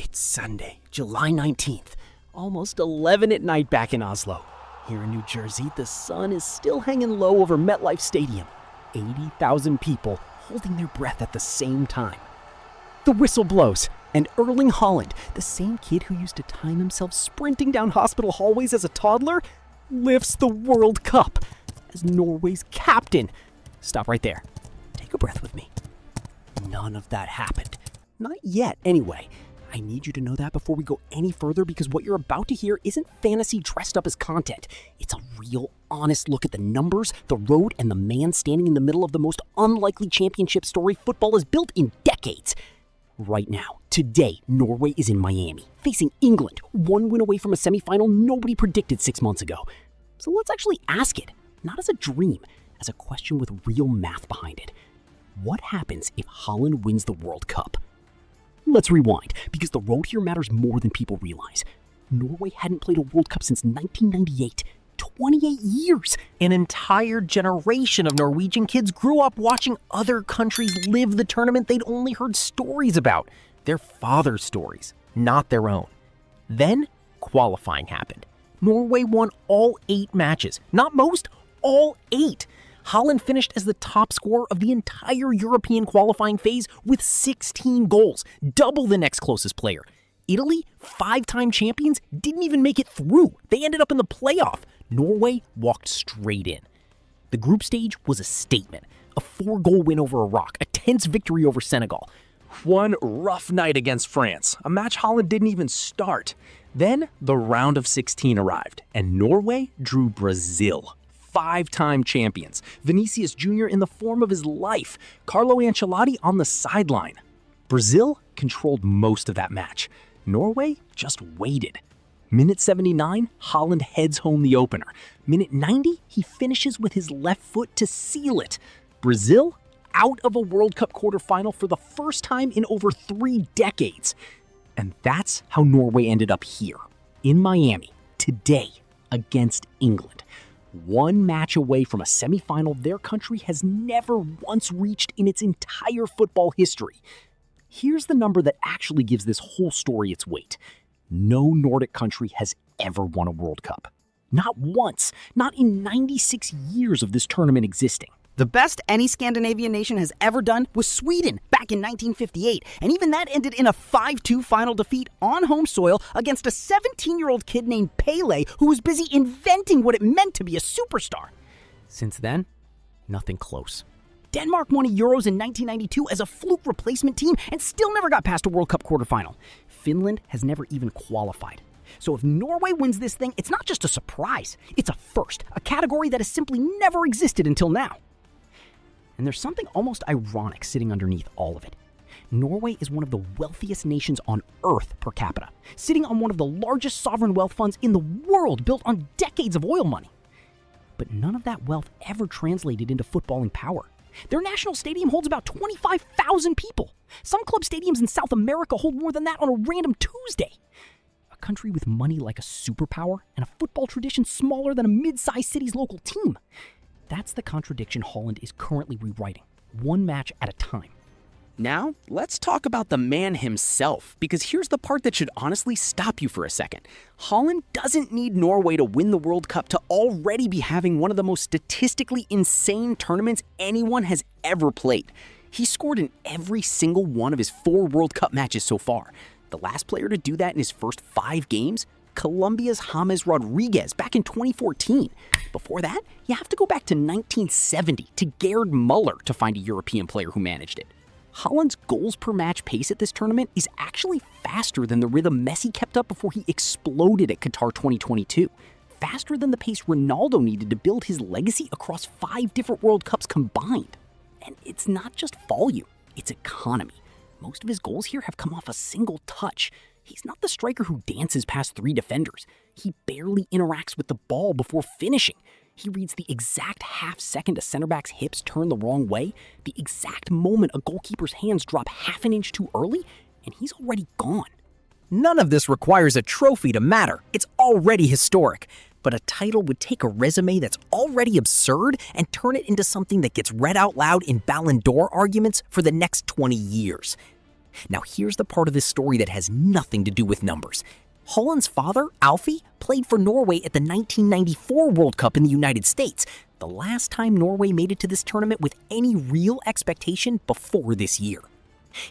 It's Sunday, July 19th, almost 11 at night back in Oslo. Here in New Jersey, the sun is still hanging low over MetLife Stadium. 80,000 people holding their breath at the same time. The whistle blows, and Erling Haaland, the same kid who used to time himself sprinting down hospital hallways as a toddler, lifts the World Cup as Norway's captain. Stop right there. Take a breath with me. None of that happened. Not yet, anyway. I need you to know that before we go any further, because what you're about to hear isn't fantasy dressed up as content. It's a real, honest look at the numbers, the road, and the man standing in the middle of the most unlikely championship story football has built in decades. Right now, today, Norway is in Miami, facing England, one win away from a semifinal nobody predicted 6 months ago. So let's actually ask it, not as a dream, as a question with real math behind it. What happens if Haaland wins the World Cup? Let's rewind, because the road here matters more than people realize. Norway hadn't played a World Cup since 1998. 28 years! An entire generation of Norwegian kids grew up watching other countries live the tournament they'd only heard stories about. Their father's stories, not their own. Then, qualifying happened. Norway won all 8 matches. Not most, all 8. Haaland finished as the top scorer of the entire European qualifying phase with 16 goals, double the next closest player. Italy, 5-time champions, didn't even make it through. They ended up in the playoff. Norway walked straight in. The group stage was a statement. A 4-goal win over Iraq, a tense victory over Senegal. One rough night against France, a match Haaland didn't even start. Then the round of 16 arrived, and Norway drew Brazil. 5-time champions, Vinicius Jr. in the form of his life, Carlo Ancelotti on the sideline. Brazil controlled most of that match. Norway just waited. Minute 79, Haaland heads home the opener. Minute 90, he finishes with his left foot to seal it. Brazil out of a World Cup quarterfinal for the first time in over 3 decades. And that's how Norway ended up here, in Miami, today, against England. 1 match away from a semifinal their country has never once reached in its entire football history. Here's the number that actually gives this whole story its weight. No Nordic country has ever won a World Cup. Not once. Not in 96 years of this tournament existing. The best any Scandinavian nation has ever done was Sweden back in 1958, and even that ended in a 5-2 final defeat on home soil against a 17-year-old kid named Pele who was busy inventing what it meant to be a superstar. Since then, nothing close. Denmark won a Euros in 1992 as a fluke replacement team and still never got past a World Cup quarterfinal. Finland has never even qualified. So if Norway wins this thing, it's not just a surprise. It's a first, a category that has simply never existed until now. And there's something almost ironic sitting underneath all of it. Norway is one of the wealthiest nations on Earth per capita, sitting on one of the largest sovereign wealth funds in the world built on decades of oil money. But none of that wealth ever translated into footballing power. Their national stadium holds about 25,000 people. Some club stadiums in South America hold more than that on a random Tuesday. A country with money like a superpower and a football tradition smaller than a mid-sized city's local team. That's the contradiction Haaland is currently rewriting, 1 match at a time. Now, let's talk about the man himself, because here's the part that should honestly stop you for a second. Haaland doesn't need Norway to win the World Cup to already be having one of the most statistically insane tournaments anyone has ever played. He scored in every single one of his 4 World Cup matches so far. The last player to do that in his first 5 games? Colombia's James Rodriguez back in 2014. Before that, you have to go back to 1970 to Gerd Muller to find a European player who managed it. Haaland's goals per match pace at this tournament is actually faster than the rhythm Messi kept up before he exploded at Qatar 2022. Faster than the pace Ronaldo needed to build his legacy across 5 different World Cups combined. And it's not just volume, it's economy. Most of his goals here have come off a single touch. He's not the striker who dances past 3 defenders. He barely interacts with the ball before finishing. He reads the exact half second a center back's hips turn the wrong way, the exact moment a goalkeeper's hands drop half an inch too early, and he's already gone. None of this requires a trophy to matter. It's already historic. But a title would take a resume that's already absurd and turn it into something that gets read out loud in Ballon d'Or arguments for the next 20 years. Now here's the part of this story that has nothing to do with numbers. Haaland's father, Alfie, played for Norway at the 1994 World Cup in the United States, the last time Norway made it to this tournament with any real expectation before this year.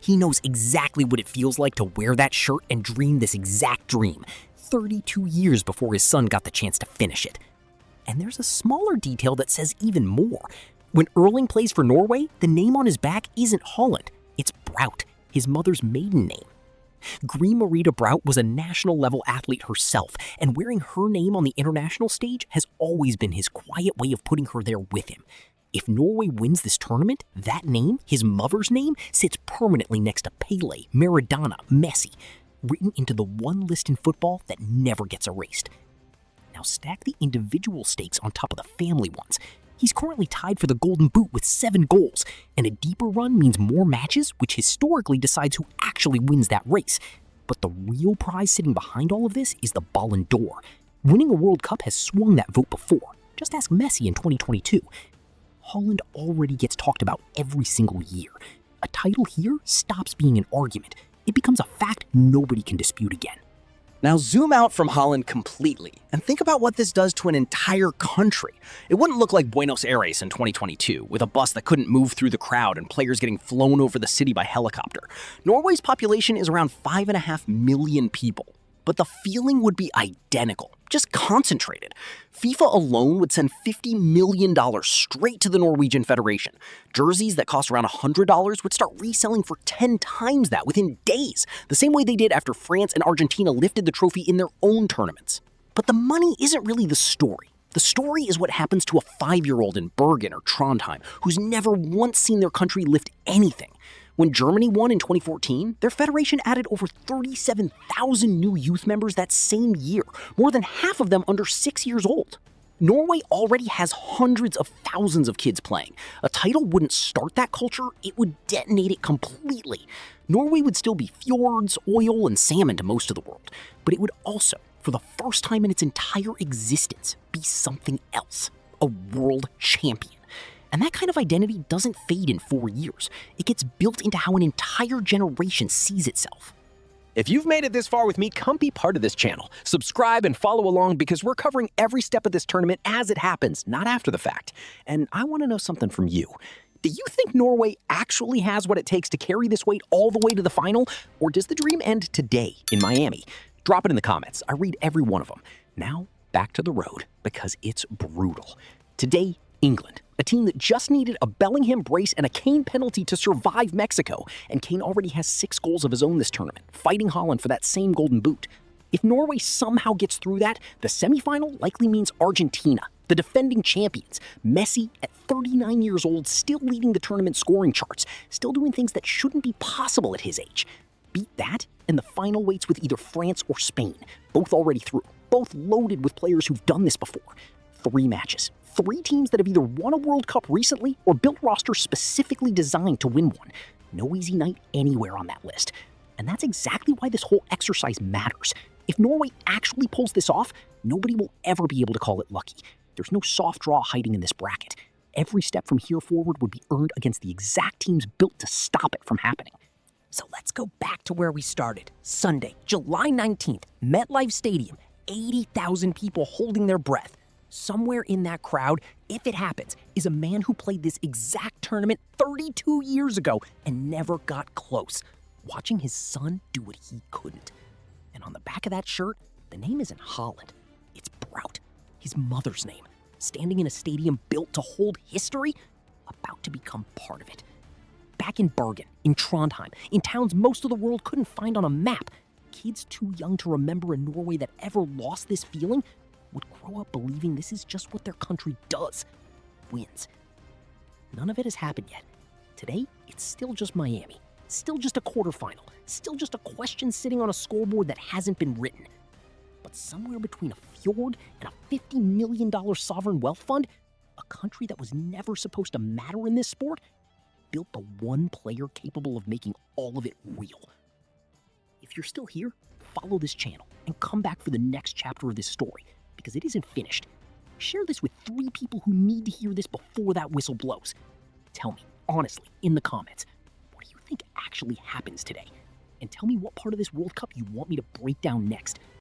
He knows exactly what it feels like to wear that shirt and dream this exact dream, 32 years before his son got the chance to finish it. And there's a smaller detail that says even more. When Erling plays for Norway, the name on his back isn't Haaland, it's Braut, his mother's maiden name. Grima-Rita Braut was a national-level athlete herself, and wearing her name on the international stage has always been his quiet way of putting her there with him. If Norway wins this tournament, that name, his mother's name, sits permanently next to Pele, Maradona, Messi, written into the one list in football that never gets erased. Now stack the individual stakes on top of the family ones. He's currently tied for the Golden Boot with 7 goals, and a deeper run means more matches, which historically decides who actually wins that race. But the real prize sitting behind all of this is the Ballon d'Or. Winning a World Cup has swung that vote before. Just ask Messi in 2022. Haaland already gets talked about every single year. A title here stops being an argument. It becomes a fact nobody can dispute again. Now zoom out from Haaland completely and think about what this does to an entire country. It wouldn't look like Buenos Aires in 2022, with a bus that couldn't move through the crowd and players getting flown over the city by helicopter. Norway's population is around 5.5 million people, but the feeling would be identical, just concentrated. FIFA alone would send $50 million straight to the Norwegian Federation. Jerseys that cost around $100 would start reselling for 10 times that within days, the same way they did after France and Argentina lifted the trophy in their own tournaments. But the money isn't really the story. The story is what happens to a 5-year-old in Bergen or Trondheim who's never once seen their country lift anything. When Germany won in 2014, their federation added over 37,000 new youth members that same year, more than half of them under 6 years old. Norway already has hundreds of thousands of kids playing. A title wouldn't start that culture, it would detonate it completely. Norway would still be fjords, oil, and salmon to most of the world, but it would also, for the first time in its entire existence, be something else, a world champion. And that kind of identity doesn't fade in 4 years. It gets built into how an entire generation sees itself. If you've made it this far with me, come be part of this channel. Subscribe and follow along because we're covering every step of this tournament as it happens, not after the fact. And I want to know something from you. Do you think Norway actually has what it takes to carry this weight all the way to the final? Or does the dream end today in Miami? Drop it in the comments. I read every one of them. Now, back to the road because it's brutal. Today, England, a team that just needed a Bellingham brace and a Kane penalty to survive Mexico, and Kane already has 6 goals of his own this tournament, fighting Haaland for that same Golden Boot. If Norway somehow gets through that, the semifinal likely means Argentina, the defending champions, Messi at 39 years old, still leading the tournament scoring charts, still doing things that shouldn't be possible at his age. Beat that, and the final waits with either France or Spain, both already through, both loaded with players who've done this before. 3 matches. 3 teams that have either won a World Cup recently or built rosters specifically designed to win one. No easy night anywhere on that list. And that's exactly why this whole exercise matters. If Norway actually pulls this off, nobody will ever be able to call it lucky. There's no soft draw hiding in this bracket. Every step from here forward would be earned against the exact teams built to stop it from happening. So let's go back to where we started. Sunday, July 19th, MetLife Stadium, 80,000 people holding their breath. Somewhere in that crowd, if it happens, is a man who played this exact tournament 32 years ago and never got close, watching his son do what he couldn't. And on the back of that shirt, the name isn't Haaland, it's Braut, his mother's name, standing in a stadium built to hold history, about to become part of it. Back in Bergen, in Trondheim, in towns most of the world couldn't find on a map, kids too young to remember a Norway that ever lost this feeling would grow up believing this is just what their country does, wins. None of it has happened yet. Today, it's still just Miami, still just a quarterfinal, still just a question sitting on a scoreboard that hasn't been written. But somewhere between a fjord and a $50 million sovereign wealth fund, a country that was never supposed to matter in this sport built the one player capable of making all of it real. If you're still here, follow this channel and come back for the next chapter of this story, because it isn't finished. Share this with 3 people who need to hear this before that whistle blows. Tell me, honestly, in the comments, what do you think? think actually happens today? And tell me what part of this World Cup you want me to break down next.